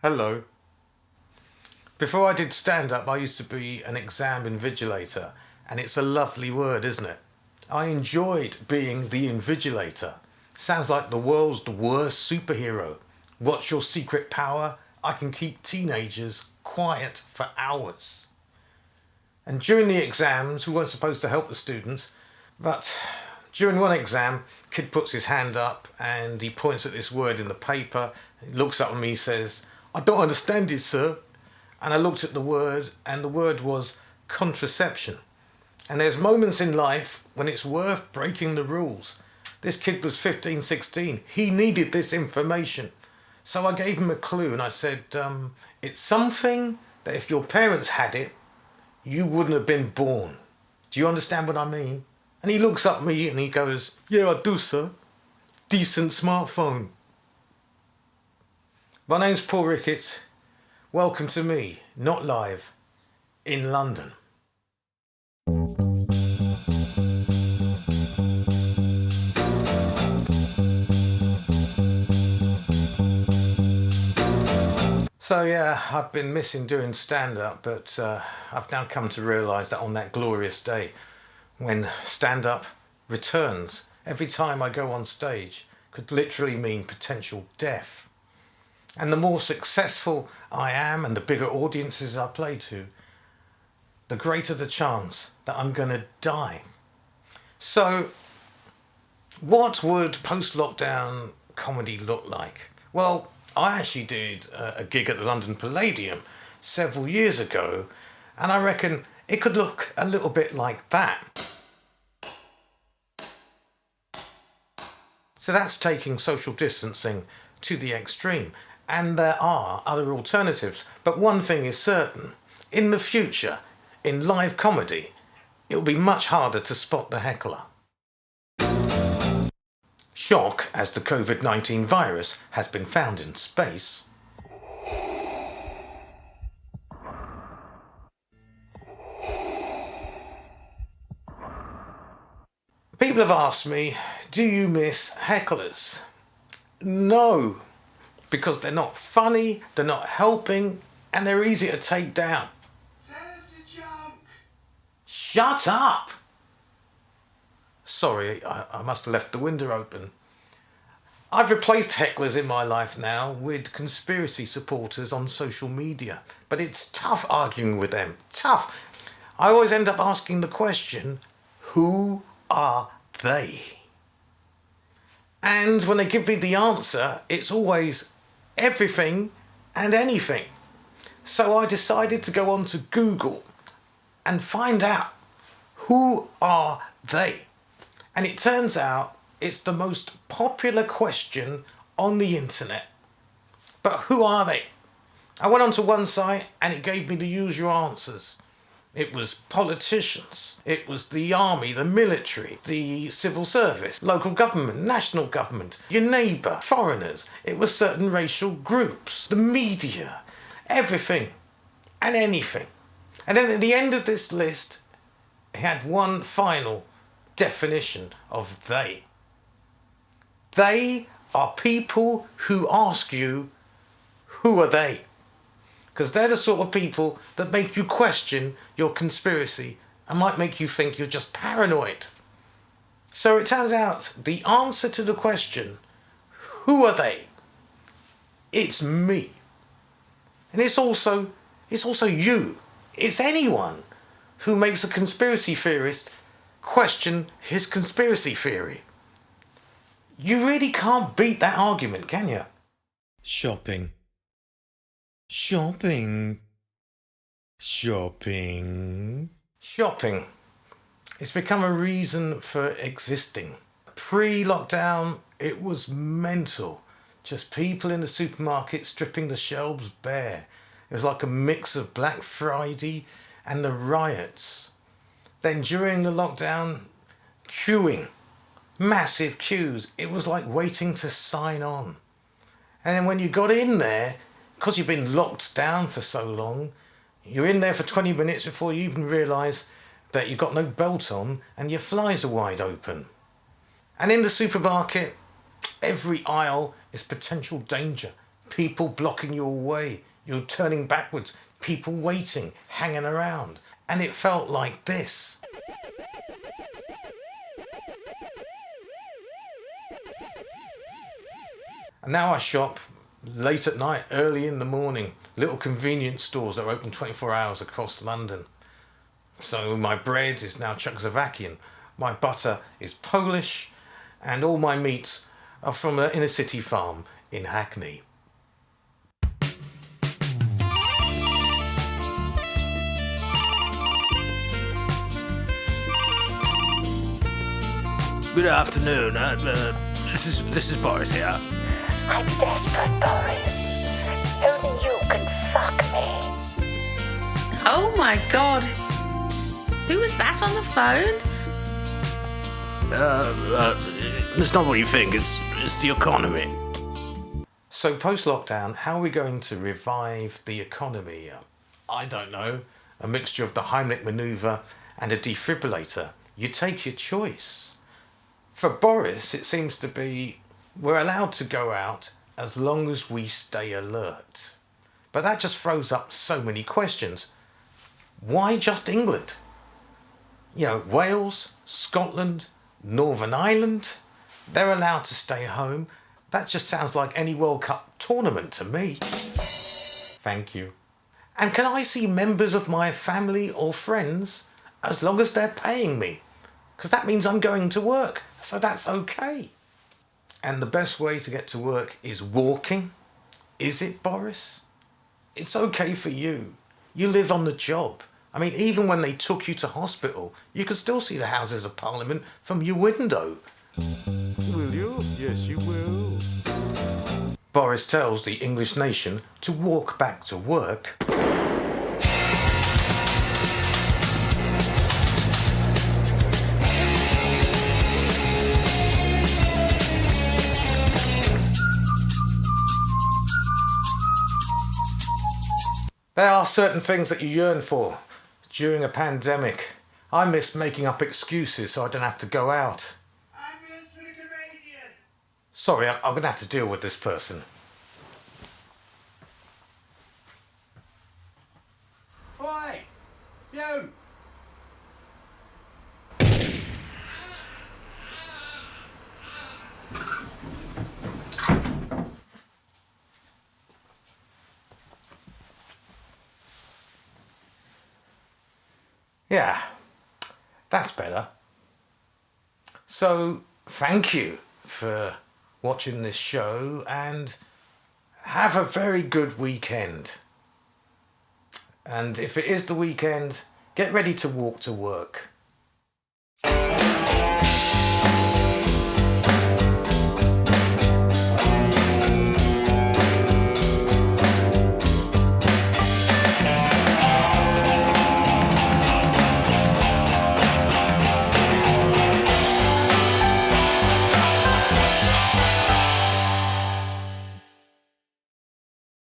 Hello. Before I did stand-up, I used to be an exam invigilator, and it's a lovely word, isn't it? I enjoyed being the invigilator. Sounds like the world's worst superhero. What's your secret power? I can keep teenagers quiet for hours. And during the exams, we weren't supposed to help the students, but during one exam, kid puts his hand up and he points at this word in the paper. He looks up at me, says, "I don't understand it, sir." And I looked at the word, and the word was contraception. And there's moments in life when it's worth breaking the rules. This kid was 15, 16. He needed this information. So I gave him a clue and I said, it's something that if your parents had it, you wouldn't have been born. Do you understand what I mean? And he looks up at me and he goes, "Yeah, I do, sir. Decent smartphone." My name's Paul Ricketts. Welcome to me, not live, in London. So yeah, I've been missing doing stand-up, but I've now come to realise that on that glorious day, when stand-up returns, every time I go on stage could literally mean potential death. And the more successful I am and the bigger audiences I play to, the greater the chance that I'm going to die. So what would post-lockdown comedy look like? Well, I actually did a gig at the London Palladium several years ago, and I reckon it could look a little bit like that. So that's taking social distancing to the extreme. And there are other alternatives. But one thing is certain. In the future, in live comedy, it will be much harder to spot the heckler. Shock as the COVID-19 virus has been found in space. People have asked me, do you miss hecklers? No, because they're not funny, they're not helping, and they're easy to take down. Tell us a joke! Shut up! Sorry, I must have left the window open. I've replaced hecklers in my life now with conspiracy supporters on social media, but it's tough arguing with them. Tough. I always end up asking the question, who are they? And when they give me the answer, it's always everything and anything. So I decided to go on to Google and find out, who are they? And it turns out it's the most popular question on the internet. But who are they? I went onto one site and it gave me the usual answers. It was politicians, it was the army, the military, the civil service, local government, national government, your neighbour, foreigners. It was certain racial groups, the media, everything and anything. And then at the end of this list, it had one final definition of they. They are people who ask you, who are they? Because they're the sort of people that make you question your conspiracy and might make you think you're just paranoid. So it turns out the answer to the question, who are they? It's me. And it's also you. It's anyone who makes a conspiracy theorist question his conspiracy theory. You really can't beat that argument, can you? Shopping. Shopping. It's become a reason for existing. Pre-lockdown, it was mental. Just people in the supermarket stripping the shelves bare. It was like a mix of Black Friday and the riots. Then during the lockdown, queuing. Massive queues. It was like waiting to sign on. And then when you got in there, because you've been locked down for so long, you're in there for 20 minutes before you even realise that you've got no belt on and your flies are wide open. And in the supermarket, every aisle is potential danger. people blocking your way, you're turning backwards, people waiting, hanging around. And it felt like this. And now I shop late at night, early in the morning, little convenience stores that are open 24 hours across London. So my bread is now Czechoslovakian, my butter is Polish, and all my meats are from an inner city farm in Hackney. Good afternoon. This is Boris here. I'm desperate, Boris. Only you can fuck me. Oh my god. Who was that on the phone? It's not what you think. It's the economy. So post-lockdown, how are we going to revive the economy? I don't know. A mixture of the Heimlich manoeuvre and a defibrillator. You take your choice. For Boris, it seems to be we're allowed to go out as long as we stay alert. But that just throws up so many questions. Why just England? You know, Wales, Scotland, Northern Ireland, they're allowed to stay home. That just sounds like any World Cup tournament to me. Thank you. And can I see members of my family or friends as long as they're paying me? Because that means I'm going to work, so that's okay. And the best way to get to work is walking. Is it, Boris? It's okay for you. You live on the job. I mean, even when they took you to hospital, you could still see the Houses of Parliament from your window. Will you? Yes, you will. Boris tells the English nation to walk back to work. There are certain things that you yearn for during a pandemic. I miss making up excuses so I don't have to go out. Ambulance for the comedian. Sorry, I'm going to have to deal with this person. Oi! You! Yeah, that's better. So, thank you for watching this show and have a very good weekend. And if it is the weekend, get ready to walk to work.